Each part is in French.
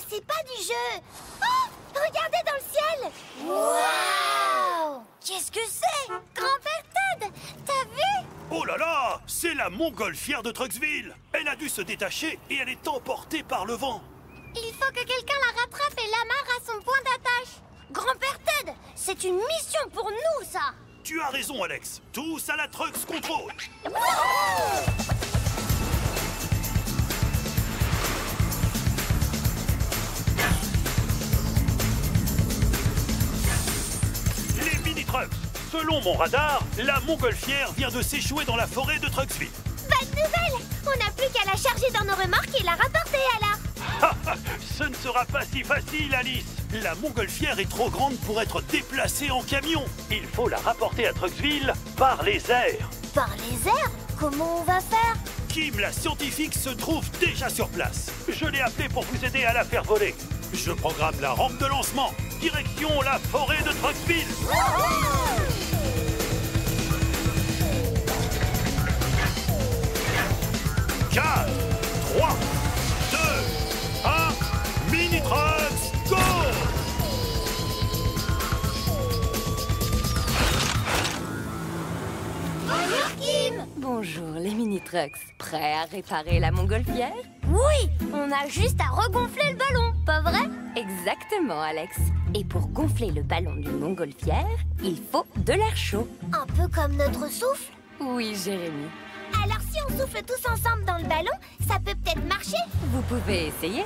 c'est pas du jeu. Oh, regardez dans le ciel. Waouh! Qu'est-ce que c'est? Grand-père Ted, t'as vu? Oh là là! C'est la montgolfière de Trucksville! Elle a dû se détacher et elle est emportée par le vent. Il faut que quelqu'un la rattrape et l'amarre à son point d'attache. Grand-père Ted, c'est une mission pour nous, ça. Tu as raison, Alex. Tous à la Trucks Control. Les mini-trucks. Selon mon radar, la montgolfière vient de s'échouer dans la forêt de Trucksville. Bonne nouvelle! On n'a plus qu'à la charger dans nos remorques et la rapporter alors. Ce ne sera pas si facile, Alice. La montgolfière est trop grande pour être déplacée en camion. Il faut la rapporter à Trucksville par les airs. Par les airs? Comment on va faire? Kim, la scientifique, se trouve déjà sur place. Je l'ai appelée pour vous aider à la faire voler. Je programme la rampe de lancement. Direction la forêt de Trucksville. 4, 3, 2, 1, mini-trucks, go! Bonjour Kim! Bonjour les mini-trucks. Prêts à réparer la montgolfière? Oui! On a juste à regonfler le ballon, pas vrai? Exactement, Alex. Et pour gonfler le ballon d'une montgolfière, il faut de l'air chaud. Un peu comme notre souffle? Oui, Jérémy. Alors si on souffle tous ensemble dans le ballon, ça peut peut-être marcher? Vous pouvez essayer.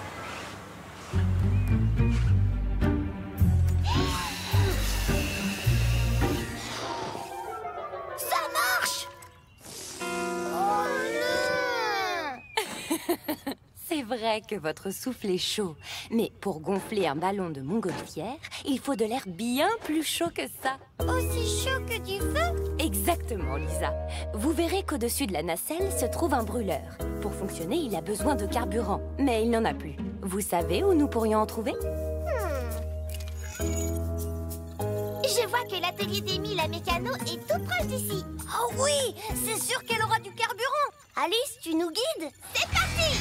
Ça marche! Oh non! C'est vrai que votre souffle est chaud, mais pour gonfler un ballon de montgolfière, il faut de l'air bien plus chaud que ça. Aussi chaud que du feu? Exactement, Lisa. Vous verrez qu'au-dessus de la nacelle se trouve un brûleur. Pour fonctionner, il a besoin de carburant, mais il n'en a plus. Vous savez où nous pourrions en trouver? Je vois que l'atelier d'Amy, la mécano, est tout proche d'ici. Oh oui, c'est sûr qu'elle aura du carburant. Alice, tu nous guides? C'est parti!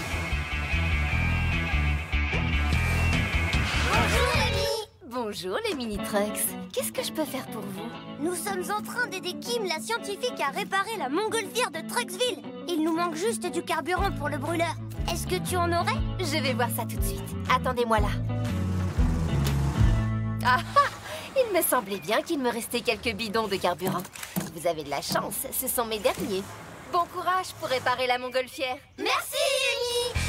Bonjour Amy! Bonjour les mini-trucks. Qu'est-ce que je peux faire pour vous? Nous sommes en train d'aider Kim, la scientifique, à réparer la montgolfière de Trucksville. Il nous manque juste du carburant pour le brûleur. Est-ce que tu en aurais? Je vais voir ça tout de suite. Attendez-moi là. Ah ah! Il me semblait bien qu'il me restait quelques bidons de carburant. Vous avez de la chance, ce sont mes derniers. Bon courage pour réparer la montgolfière. Merci Amy!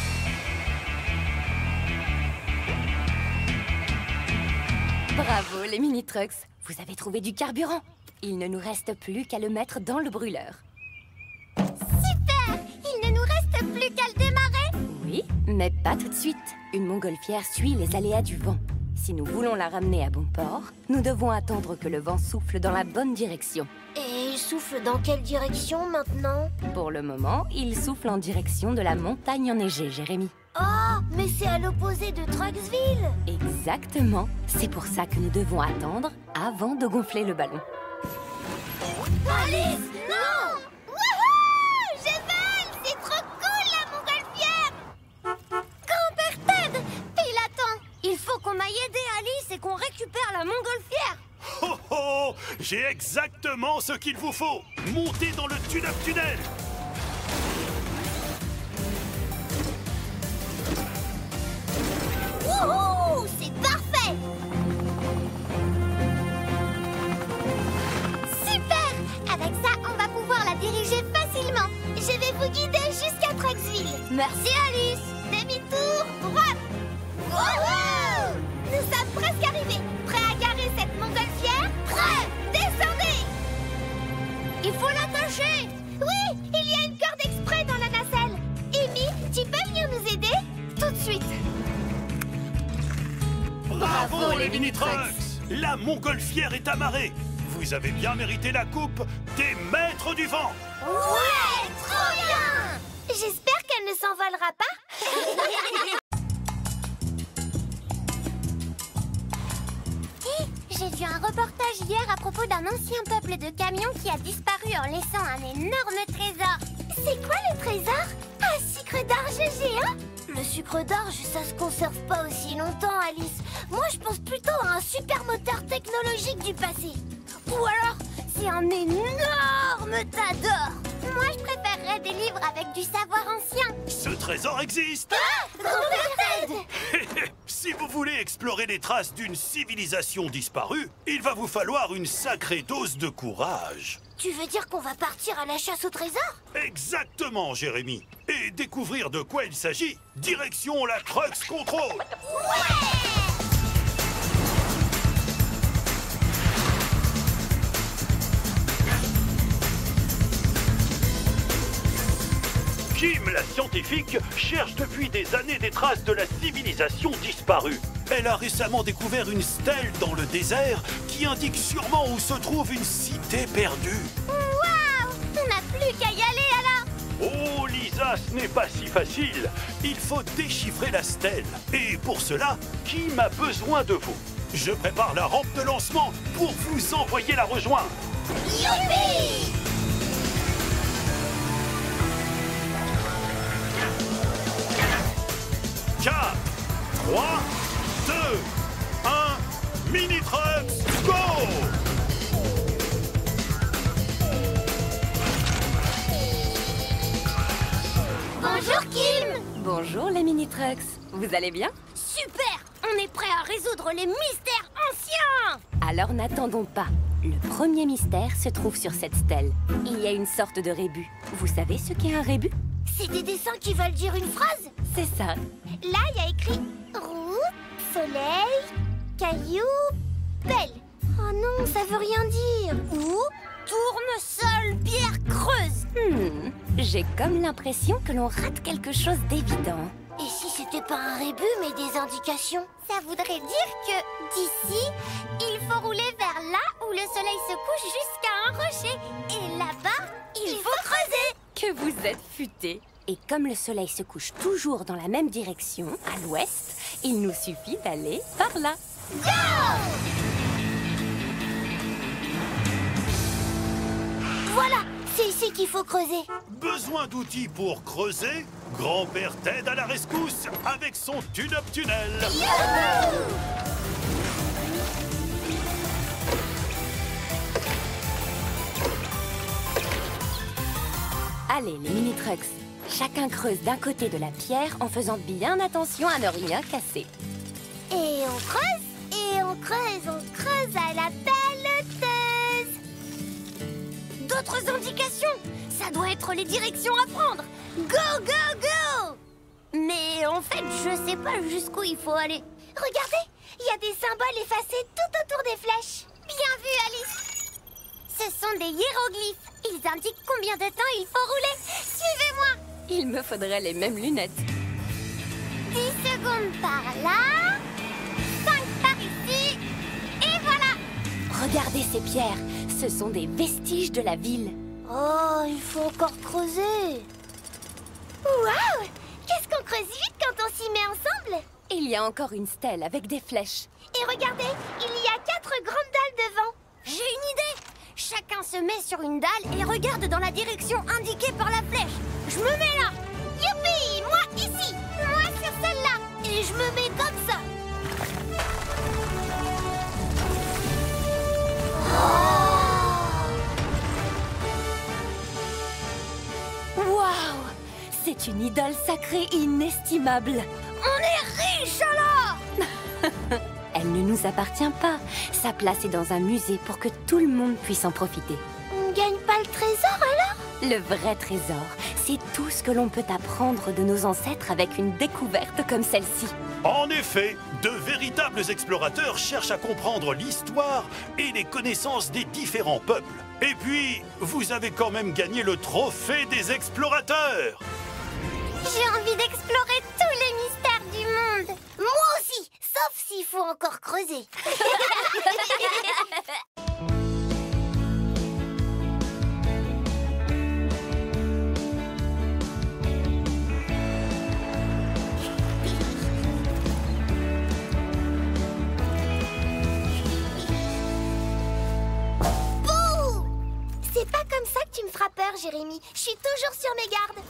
Bravo les mini-trucks. Vous avez trouvé du carburant. Il ne nous reste plus qu'à le mettre dans le brûleur. Super! Il ne nous reste plus qu'à le démarrer? Oui, mais pas tout de suite. Une montgolfière suit les aléas du vent. Si nous voulons la ramener à bon port, nous devons attendre que le vent souffle dans la bonne direction. Et il souffle dans quelle direction maintenant? Pour le moment, il souffle en direction de la montagne enneigée, Jérémy. Oh, mais c'est à l'opposé de Trucksville! Exactement. C'est pour ça que nous devons attendre avant de gonfler le ballon. Alice, non! Wouhou! Je vole! C'est trop cool la montgolfière! Grand-père Ted! Il attend! Il faut qu'on aille aider Alice et qu'on récupère la montgolfière! Oh oh! J'ai exactement ce qu'il vous faut! Montez dans le tune-up tunnel! Wouhou! C'est parfait! Super! Avec ça, on va pouvoir la diriger facilement. Je vais vous guider jusqu'à Trucksville. Merci Alice! Demi-tour, droite! Wouhou! Nous sommes presque arrivés. Prêts à garer cette montgolfière? Prêts! Descendez! Il faut l'attacher! Oui! Il y a une corde exprès dans la nacelle. Amy, tu peux venir nous aider? Tout de suite. Bravo les mini-trucks! La montgolfière est amarrée. Vous avez bien mérité la coupe des maîtres du vent. Ouais! Trop bien! J'espère qu'elle ne s'envolera pas. Hé, j'ai vu un reportage hier à propos d'un ancien peuple de camions qui a disparu en laissant un énorme trésor. C'est quoi le trésor? Un sucre d'orge géant? Le sucre d'orge, ça se conserve pas aussi longtemps, Alice. Moi, je pense plutôt à un super moteur technologique du passé. Ou alors, c'est un énorme tas d'or. Moi, je préférerais des livres avec du savoir ancien. Ce trésor existe! Ah, Grand-père Ted! Si vous voulez explorer les traces d'une civilisation disparue, il va vous falloir une sacrée dose de courage. Tu veux dire qu'on va partir à la chasse au trésor? Exactement, Jérémy. Et découvrir de quoi il s'agit, direction la Crux Control. Kim, la scientifique, cherche depuis des années des traces de la civilisation disparue. Elle a récemment découvert une stèle dans le désert qui indique sûrement où se trouve une cité perdue. Waouh! On n'a plus qu'à y aller alors! Oh, Lisa, ce n'est pas si facile. Il faut déchiffrer la stèle. Et pour cela, Kim a besoin de vous. Je prépare la rampe de lancement pour vous envoyer la rejoindre. Youpi! 4, 3, 2, 1, Mini-Trucks, go! Bonjour Kim! Bonjour les mini-trucks. Vous allez bien? Super! On est prêt à résoudre les mystères anciens! Alors n'attendons pas. Le premier mystère se trouve sur cette stèle. Il y a une sorte de rébus. Vous savez ce qu'est un rébus? C'est des dessins qui veulent dire une phrase? C'est ça. Là, il y a écrit route, soleil, caillou, pelle. Oh non, ça veut rien dire. Ou tournesol, pierre creuse. J'ai comme l'impression que l'on rate quelque chose d'évident. Et si c'était pas un rébus, mais des indications? Ça voudrait dire que d'ici, il faut rouler vers là où le soleil se couche jusqu'à un rocher. Et là-bas, il faut creuser. Que vous êtes futés. Et comme le soleil se couche toujours dans la même direction, à l'ouest, il nous suffit d'aller par là. Go! Voilà, c'est ici qu'il faut creuser. Besoin d'outils pour creuser? Grand-père Ted à la rescousse avec son tune-up tunnel. Youhou! Allez, les mini-trucks. Chacun creuse d'un côté de la pierre en faisant bien attention à ne rien casser. Et on creuse, et on creuse, on creuse à la pelleteuse. D'autres indications? Ça doit être les directions à prendre. Go, go, go! Mais en fait, je sais pas jusqu'où il faut aller. Regardez, il y a des symboles effacés tout autour des flèches. Bien vu, Alice. Ce sont des hiéroglyphes. Ils indiquent combien de temps il faut rouler. Suivez-moi. Il me faudrait les mêmes lunettes. 10 secondes par là, 5 par ici, et voilà! Regardez ces pierres, ce sont des vestiges de la ville. Oh, il faut encore creuser. Waouh! Qu'est-ce qu'on creuse vite quand on s'y met ensemble? Il y a encore une stèle avec des flèches. Et regardez, il y a 4 grandes dalles devant. J'ai une idée! Chacun se met sur une dalle et regarde dans la direction indiquée par la flèche. Je me mets là. Youpi! Moi ici. Moi sur celle-là. Et je me mets comme ça. Waouh! C'est une idole sacrée inestimable. On est riche alors! Elle ne nous appartient pas. Sa place est dans un musée pour que tout le monde puisse en profiter. On ne gagne pas le trésor alors? Le vrai trésor, c'est tout ce que l'on peut apprendre de nos ancêtres avec une découverte comme celle-ci. En effet, de véritables explorateurs cherchent à comprendre l'histoire et les connaissances des différents peuples. Et puis, vous avez quand même gagné le trophée des explorateurs. J'ai envie d'explorer tous les mystères du monde. Moi aussi, sauf s'il faut encore creuser. Bouh! C'est pas comme ça que tu me feras peur, Jérémy. Je suis toujours sur mes gardes.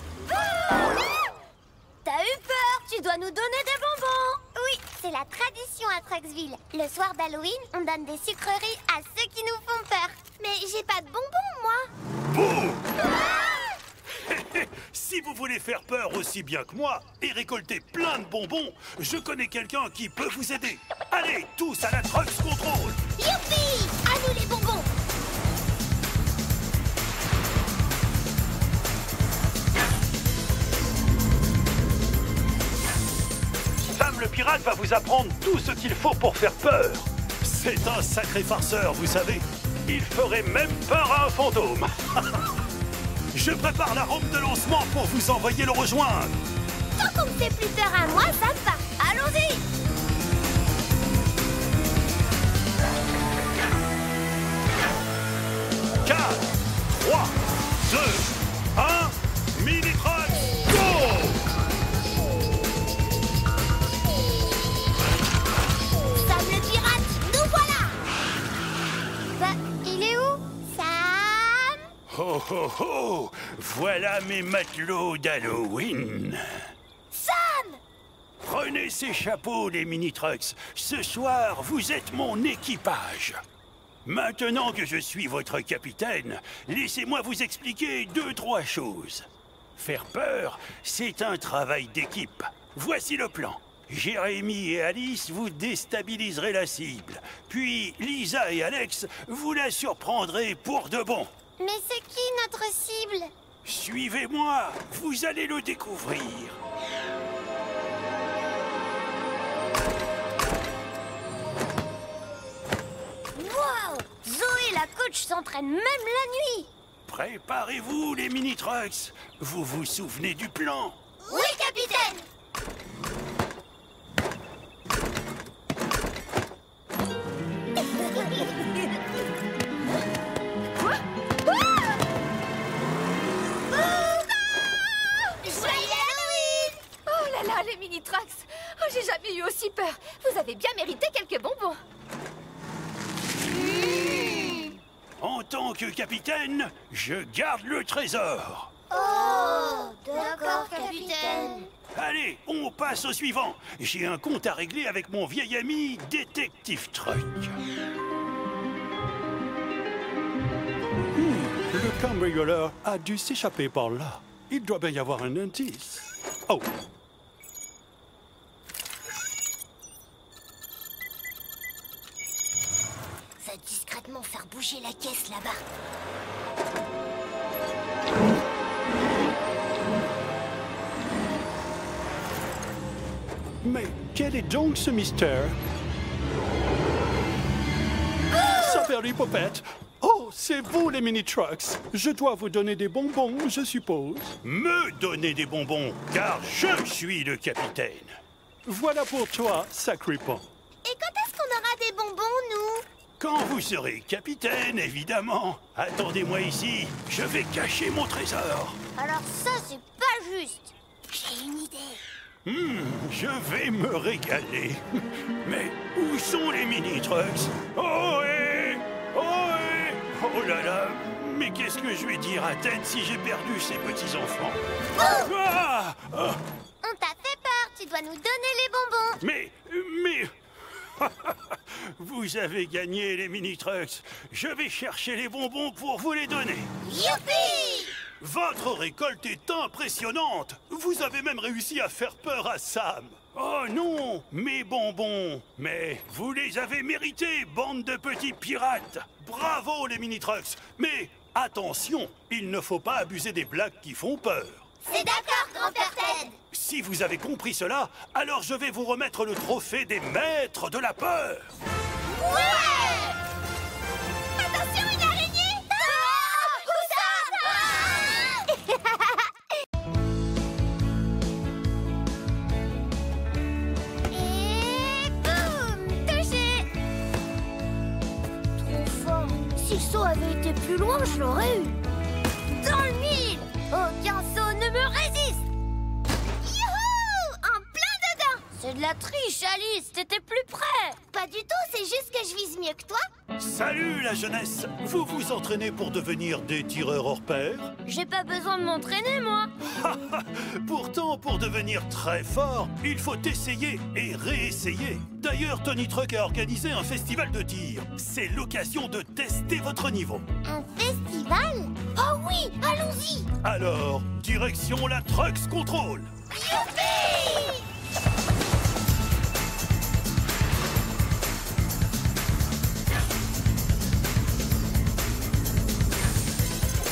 T'as eu peur? Tu dois nous donner des bonbons. Oui, c'est la tradition à Trucksville. Le soir d'Halloween, on donne des sucreries à ceux qui nous font peur. Mais j'ai pas de bonbons, moi. Bouh! Si vous voulez faire peur aussi bien que moi et récolter plein de bonbons, je connais quelqu'un qui peut vous aider. Allez, tous à la Trucks Control! Youpi! À nous les bonbons! Sam le pirate va vous apprendre tout ce qu'il faut pour faire peur. C'est un sacré farceur, vous savez. Il ferait même peur à un fantôme. Je prépare la rampe de lancement pour vous envoyer le rejoindre. Tant qu'on me fait plus peur à moi, ça me va. Allons-y! Quatre, 3, 2, 1, mini-truck, go! Sam le pirate, nous voilà! Bah, il est où? Sam? Oh oh oh! Voilà mes matelots d'Halloween. Sam! Prenez ces chapeaux, les mini-trucks. Ce soir, vous êtes mon équipage. Maintenant que je suis votre capitaine, laissez-moi vous expliquer 2-3 choses. Faire peur, c'est un travail d'équipe. Voici le plan. Jérémy et Alice, vous déstabiliserez la cible. Puis Lisa et Alex, vous la surprendrez pour de bon. Mais c'est qui notre cible? Suivez-moi, vous allez le découvrir. Wow! Zoé, la coach, s'entraîne même la nuit! Préparez-vous, les mini-trucks. Vous vous souvenez du plan? Oui, capitaine! Oh là là, les mini-trucks! Oh, j'ai jamais eu aussi peur! Vous avez bien mérité quelques bonbons! En tant que capitaine, je garde le trésor. Oh, d'accord, capitaine. Allez, on passe au suivant. J'ai un compte à régler avec mon vieil ami Détective Truck. Le cambrioleur a dû s'échapper par là. Il doit bien y avoir un indice. Oh! Va discrètement faire bouger la caisse là-bas. Mais quel est donc ce mystère? Saperlipopette! Oh, c'est vous les mini-trucks! Je dois vous donner des bonbons, je suppose. Me donner des bonbons, car je suis le capitaine. Voilà pour toi, Sacripant. Et quand est-ce qu'on aura des bonbons, nous? Quand vous serez capitaine, évidemment. Attendez-moi ici, je vais cacher mon trésor. Alors ça, c'est pas juste. J'ai une idée. Je vais me régaler. Mais où sont les mini-trucks? Oh, hé! Oh, hé! Oh là là! Mais qu'est-ce que je vais dire à Ted si j'ai perdu ces petits-enfants? Oh! Ah! Ah! On t'a fait peur, tu dois nous donner les bonbons. Mais... Vous avez gagné, les mini-trucks. Je vais chercher les bonbons pour vous les donner. Youpi! Votre récolte est impressionnante. Vous avez même réussi à faire peur à Sam. Oh non, mes bonbons. Mais vous les avez mérités, bande de petits pirates. Bravo, les mini-trucks. Mais attention, il ne faut pas abuser des blagues qui font peur. C'est d'accord, grand-père Ted. Si vous avez compris cela, alors je vais vous remettre le trophée des maîtres de la peur. Ouais! Attention, une araignée! Ah! Où ça? Et boum! Touché! Trop fort. Si le saut avait été plus loin, je l'aurais eu. Dans le mille! Aucun saut ne me résiste! Youhou! En plein dedans! C'est de la triche, Alice! T'étais plus près! Pas du tout, c'est juste que je vise mieux que toi. Salut la jeunesse! Vous vous entraînez pour devenir des tireurs hors pair? J'ai pas besoin de m'entraîner, moi. Pourtant, pour devenir très fort, il faut essayer et réessayer. D'ailleurs, Tony Truck a organisé un festival de tir. C'est l'occasion de tester votre niveau. Un festival? Oh oui, allons-y. Alors, direction la Trucks Control. Youpi!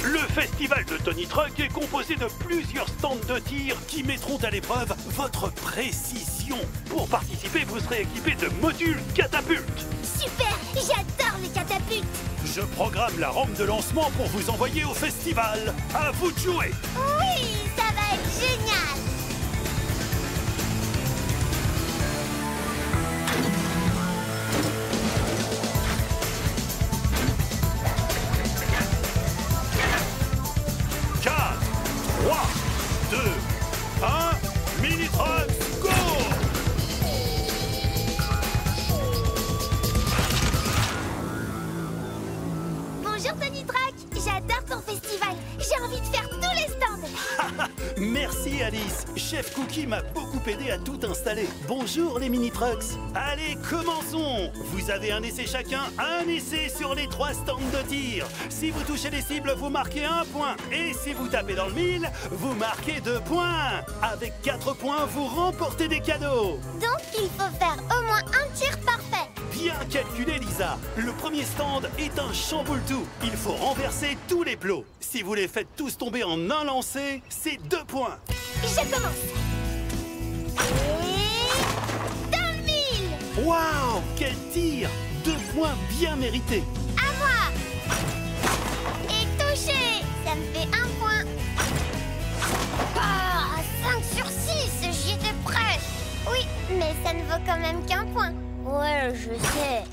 Le festival de Tony Truck est composé de plusieurs stands de tir qui mettront à l'épreuve votre précision. Pour participer, vous serez équipé de modules catapultes. Super, j'adore les catapultes. Je programme la rampe de lancement pour vous envoyer au festival. À vous de jouer. Oui, ça va être génial. Bonjour Tony Truck, j'adore ton festival. J'ai envie de faire tous les stands. Merci Alice. Chef Cookie m'a beaucoup aidé à tout installer. Bonjour les mini-trucks. Allez, commençons. Vous avez un essai chacun, un essai sur les 3 stands de tir. Si vous touchez les cibles, vous marquez 1 point. Et si vous tapez dans le mille, vous marquez 2 points. Avec 4 points, vous remportez des cadeaux. Donc il faut faire au moins un tir parfait. Bien calculé, Lisa. Le premier stand est un chamboule-tout. Il faut renverser tous les plots. Si vous les faites tous tomber en un lancer, c'est 2 points. Je commence. Et... dans le mille. Waouh, quel tir! 2 points bien mérités. À moi. Et touché. Ça me fait 1 point. Ah, 5 sur 6, j'y étais presque. Oui, mais ça ne vaut quand même qu'un point. Ouais, je sais.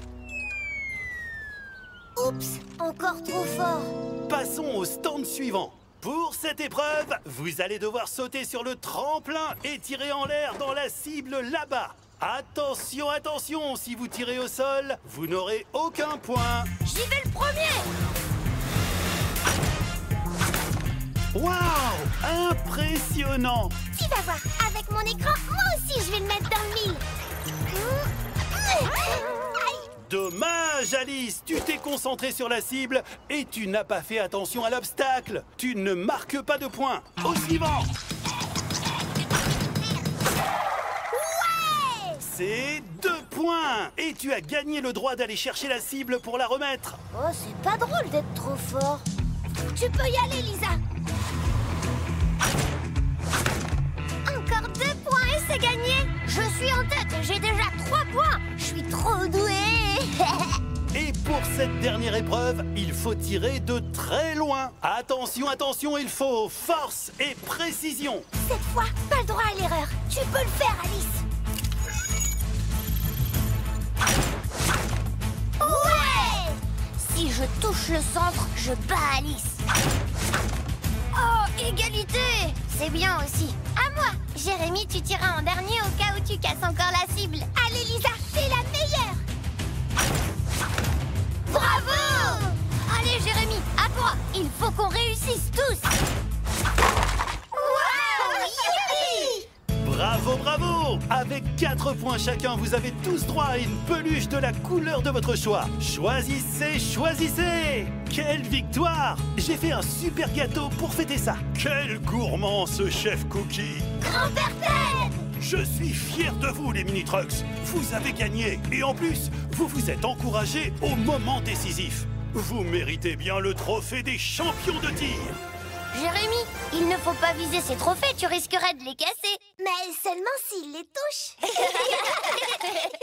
Oups, encore trop fort. Passons au stand suivant. Pour cette épreuve, vous allez devoir sauter sur le tremplin et tirer en l'air dans la cible là-bas. Attention, attention, si vous tirez au sol, vous n'aurez aucun point. J'y vais le premier. Waouh, impressionnant. Tu vas voir, avec mon écran, moi aussi je vais le mettre dans le mille. Aïe. Dommage, Alice, tu t'es concentrée sur la cible et tu n'as pas fait attention à l'obstacle. Tu ne marques pas de points. Au suivant. Ouais. C'est 2 points. Et tu as gagné le droit d'aller chercher la cible pour la remettre. Oh, c'est pas drôle d'être trop fort. Tu peux y aller, Lisa. Encore 2 points et c'est gagné. Je suis en tête et j'ai déjà 3 points. Je suis trop douée. Et pour cette dernière épreuve, il faut tirer de très loin. Attention, attention, il faut force et précision. Cette fois, pas le droit à l'erreur. Tu peux le faire, Alice. Ouais. Si je touche le centre, je bats Alice. Oh, égalité. C'est bien aussi. À moi. Jérémy, tu tireras en dernier au cas où tu casses encore la cible. Allez, Lisa, t'es la meilleure. Bravo! Allez, Jérémy, à toi. Il faut qu'on réussisse tous. Wow! Youpi! Bravo, bravo! Avec 4 points chacun, vous avez tous droit à une peluche de la couleur de votre choix. Choisissez, choisissez! Quelle victoire! J'ai fait un super gâteau pour fêter ça. Quel gourmand ce chef Cookie! Grand-père Ted! Je suis fier de vous, les mini-trucks. Vous avez gagné. Et en plus, vous vous êtes encouragés au moment décisif. Vous méritez bien le trophée des champions de tir. Jérémy, il ne faut pas viser ces trophées, tu risquerais de les casser. Mais seulement s'il les touche.